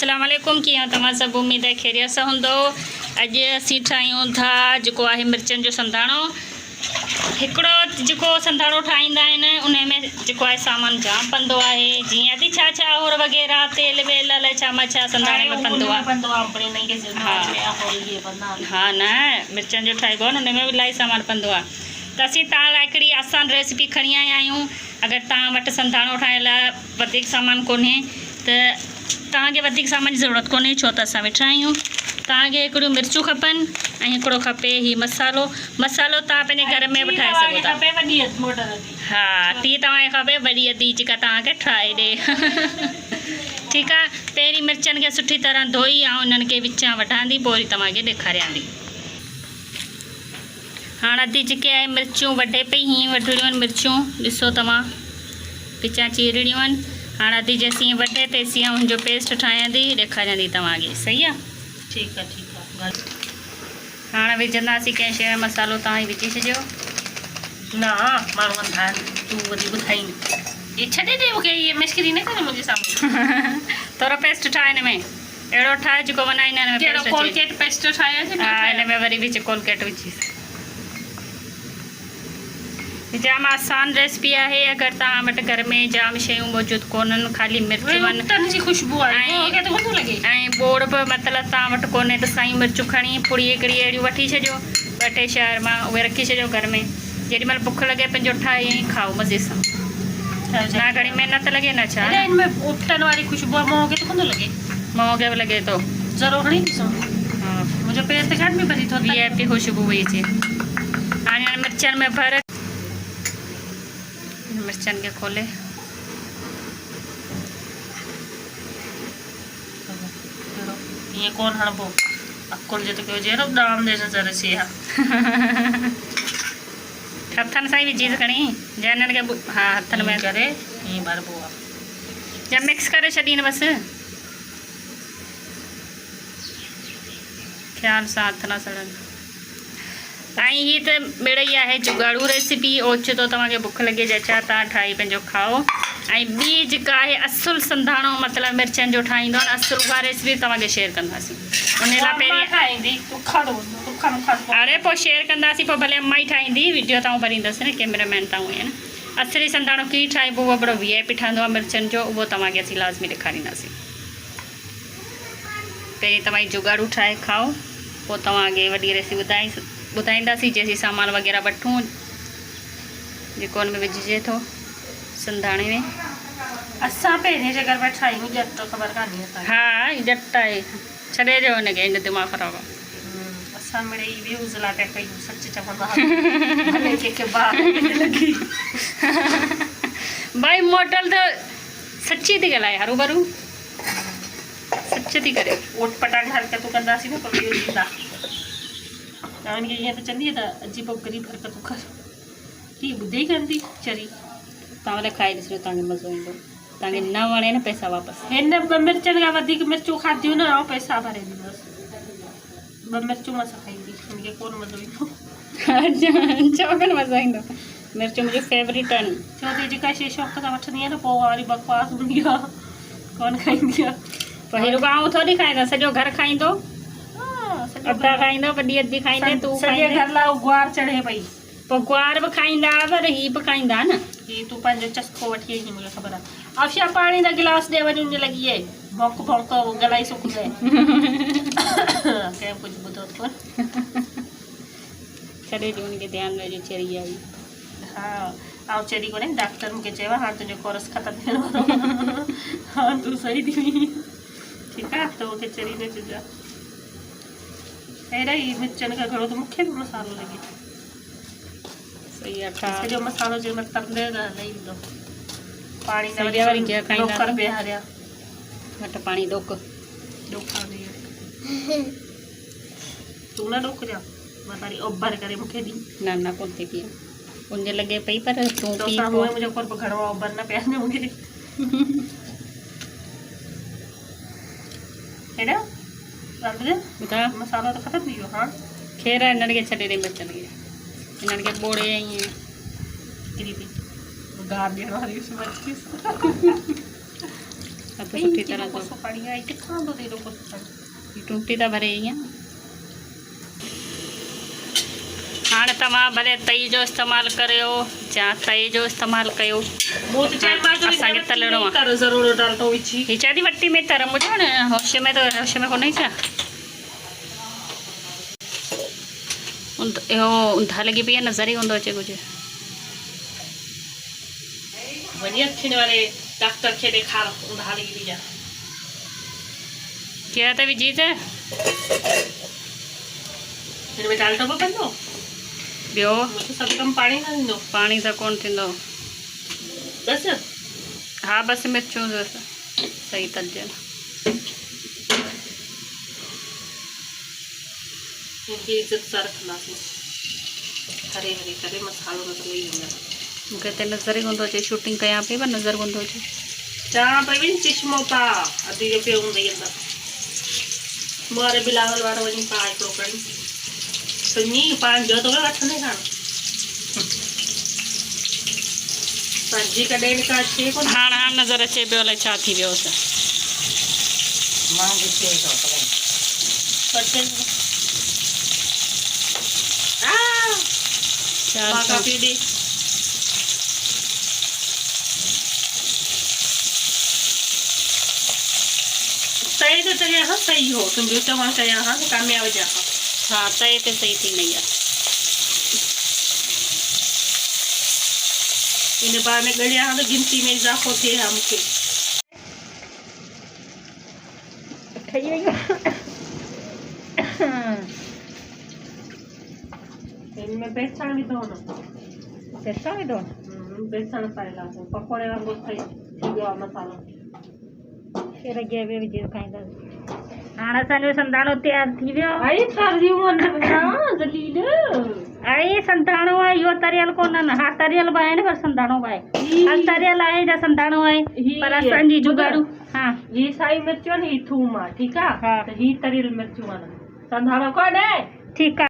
अस्सलाम वालेकुम की तमाम सब उम्मीद है खैरियत से होंदो। अज असी ठायूं था जो है मिर्चन जो संधाणो। हिकड़ो जो संधाणो ठाहींदा आहिनि उन में जो है सामान जाम पवंदो आहे, जीअं थी छा छा और वग़ैरह तेल वेल अलाए छा मछा संधाणे में पवंदो आहे। हाँ न मिर्चन जो ठाहिबो आहे उन में इलाही सामान पवंदो आहे। त असीं तव्हां लाइ हिकिड़ी आसान रेसिपी खणी आया आहियूं। अगरि तव्हां वटि संधाणो ठाहिण लाइ वधीक सामान कोन्हे त तव्हांखे वधीक सामान जी ज़रूरत कोन्हे, छो त असां वेठा आहियूं। तव्हांखे हिकिड़ियूं मिर्चूं खपनि ऐं हिकिड़ो खपे हीउ मसालो तव्हां पंहिंजे घर में बि ठाहे सघो था। हा टी तव्हांखे खपे वॾी अधी जेका तव्हांखे ठाहे ॾे। ठीकु आहे, पहिरीं मिर्चनि खे सुठी तरह धोई ऐं उन्हनि खे विचां वढांदी, पोइ वरी तव्हांखे ॾेखारियांदी। हाँ अधी जेके आहे मिर्चूं वढे पई, हीअं वढड़ियूं आहिनि मिर्चूं, ॾिसो तव्हां विचां चीरड़ियूं आहिनि। हाँ अधी जेसीं वढे तेसीं हुनजो पेस्ट ठाहियांदी, ॾेखारियांदी तव्हांखे। सही आहे, ठीक है ठीक है। हाँ विझंदासीं कंहिं शइ में मसालो तव्हां ई विझी छॾियो। ना माण्हू तूं वधी ॿुधाई ये छॾे ॾे मूंखे, ये मश्करी न करे मुंहिंजे साम्हूं। थोरो पेस्ट ठाहे हिन में, अहिड़ो ठाहे जेको बनाईंदा आहिनि कोलगेट पेस्ट ठाहियो। हा हिन में वरी विझ कोलगेट विझी। जाम आसान रेसिपी है। अगर तव्हां वटि घर में जाम शयूं मौजूदु कोन्हनि, खाली मिर्चूं जी खुशबू आहे तो लगे ऐं बोड़ बि मतिलबु तव्हां वटि कोन्हे त साईं मिर्चूं खणी पुड़ी हिकिड़ी अहिड़ियूं वठी छॾियो ॿ टे शहर मां, उहे रखी छॾियो घर में। जेॾीमहिल बुख लॻे पंहिंजो ठाहे ईअं ई खाओ मज़े सां, ना घणी महिनत लॻे न छा। इनमें उपटन वाली खुशबू है, मोह के तो कोन लगे। मोह खे बि लॻे थो ज़रूर नहीं ॾिसो। हाँ मुंहिंजो पेट ते घटि में भरी थो VIP खुशबू हुई अचे। हाणे मिर्चनि में भर, मिर्चन के खोले ये कौन हणबो अकुल जो तो जे रो दाम दे नजर से है। हथन सां ई विझी खणी जनन के। हाँ हथन में करे ये भरबो आ, जब मिक्स करे छॾी न बस, ख्याल सां हथ न सड़न। ऐं हीअ त मिड़ई आहे जुगाड़ू रेसिपी, ओचितो तव्हांखे बुख लॻे जचा तव्हां ठाही पंहिंजो खाओ। ऐं ॿी जेका आहे असुल संधाणो मतिलबु मिर्चनि जो ठाहींदो आहे, असुल उहा रेसिपी तव्हांखे शेयर कंदासीं। उन लाइ पहिरीं अरे पोइ शेयर कंदासीं, पोइ भले अम्मा ई ठाहींदी, वीडियो तव्हां भरींदसि न, कैमरामैन तव्हां आहे न। असली संधाणो कीअं ठाहिबो उहो बड़ो VIP ठहंदो आहे मिर्चनि जो, उहो तव्हांखे असीं लाज़मी ॾेखारींदासीं। पहिरीं तव्हां ई जुगाड़ू ठाहे खाओ, पोइ तव्हांखे वॾी रेसिपी ॿुधाईंदासीं जैसी सामान वग़ैरह वठूं जेको हुन में विझिजे थो संधाणे में। असां पहिरें जे घर में ठाहियूं ॼट ख़बर कान्हे असांखे। हा ॼट आहे, छॾे ॾियो हुनखे, हिन दिमाग़ ख़राबु आहे। असां मिड़ई व्यूज़ लाइ पिया कयूं, सच चवंदा भले कंहिंखे ॿार लॻी। भाई मोटल त सची थी ॻाल्हाए, हरू भरू सच थी करे। ओट पटांग हरकतूं कंदासीं न पर व्यूज़ ईंदा। उनखे ईअं त चवंदी त अजीब ग़रीब हरकतूं कर, हीअ ॿुधे ई कंदी चरी। तव्हां भले खाई ॾिसो, तव्हांखे मज़ो ईंदो। तव्हांखे न वणे न पैसा वापसि। हिन ॿ मिर्चनि खां वधीक मिर्चूं खाधियूं न, ऐं पैसा भरे ॾींदसि। 2 मिर्चूं मां खाईंदी, हुनखे कोन मज़ो ईंदो। छो कोन मज़ो ईंदो, मिर्चूं मुंहिंजी फेवरेट आहिनि। छो त जेका शइ शौक़ सां वठंदी आहियां न, पोइ वारी बकवास हूंदी आहे, कोन खाईंदी आहे। पोइ हीअ रुॻो आऊं थोरी खाईंदा, सॼो घर खाईंदो, अधा खाईंदो, वॾी अधी खाईंदे, तूं सॼे घर लाइ गुआर चढ़े पई। पोइ गुआर बि खाईंदा पर हीअ बि खाईंदा न। हीअ तूं पंहिंजो चस्को वठी आई, मूंखे ख़बर आहे। अवशा पाणी दा गिलास ॾे वञ, उन लॻी आहे भौंक भौंक गलाई सुकंदे। कंहिं कुझु ॿुधो कोन, छॾे ॾियो हुनखे, ध्यानु ॾिजो चेरी आई। हा ऐं चेरी कोन्हे, डॉक्टर मूंखे चयो आहे हाणे तुंहिंजो कोर्स ख़तमु थियण वारो, हाणे तूं सही थी वई। ठीकु आहे, त मूंखे चेरी न चइजां। अहिड़ा ई मिर्चनि खां घणो त मूंखे बि मसालो लॻे। सही आहे, सॼो मसालो जे में तरंदे न हली ईंदो पाणी न वरी डोकर बिहारिया। घटि पाणी ॾोक तूं न ॾोक जा, मां तारी ओभर करे मूंखे ॾी। न कोन थी पी, उन लॻे पई पर तूं पी। मुंहिंजो कोन घणो ओभर न पिया मूंखे। हेॾा मसालो त ख़तमु थी वियो। हाँ खैर हिननि खे छॾे ॾे मिर्चनि खे, हिननि खे ॿोड़े ईअं किरी पई गार ॾियण वारी। सब सुठी तरह को तो पड़ी आई कितना तो दे दो को टूटी था भरे ईअं हाणे तव्हां भले तई जो इस्तेमालु करियो या तए जो इस्तेमालु कयो वो तो चाहे बाजू असांखे तलणो आहे कर जरूर डाल तो विची हीअ चए थी वटी में तर मुंहिंजो न होश में तो होश में कोन्हे छा इहो ऊंधा लॻी पई आहे नज़र ई कोन थो अचे कुझु वनी अखिन वाले डॉक्टर के दिखा उड़ा लगी भी जा क्या त विझी त फिर में डाल तो बंदो ॿियो मुझे सब कम पानी ना दो पाणी त कोन थींदो बस हा बसि मिर्चूं बसि सही तरिजनि इनकी इज्जत सर खलासी हरे हरे करे मसालो न तो लई वेंदा मूंखे त नज़र ई कोन थो अचे शूटिंग कयां पई पर नज़र कोन थो अचे जहाँ पे भी चश्मो पा अदी के पे उंदे अंदर मोरे बिलावल वारो वनी पा एक लोकड़ी तो नी पान जो तो वठने खान पंजी का डेढ़ का छे को हाणे हाणे नज़र अचे पियो अलाए छा थी वियो त मांगे छे तो पटे आ चार पाका सौ पीडी सही तो तेरे यहाँ सही हो तुम जो चवां का यहाँ से कामयाब जा हा तए ते सही थी नहीं आहे इन बार में गड़िया यहाँ तो गिनती में इजाफो थे हमके इनमें बेसन भी दोनों बेसण विधो बेसन पाएगा पकोड़े वांगुरु ठही थी वियो आहे मसालो फिर अॻे बि विझी खाईंदासीं हाणे असांजो संधाणो तयारु थी वियो आई तरियो न जलील ऐं संधाणो आहे इहो तरियल कोन आहिनि हा तरियल बि आहिनि पर संधाणो बि आहे हल तरियल आहे या संधाणो आहे पर असांजी जुगाड़ू हा ही साई मिर्चो न ही थूम आहे ठीकु आहे हा त ही तरियल मिर्चूं आहिनि संधाणो कोन्हे ठीकु आहे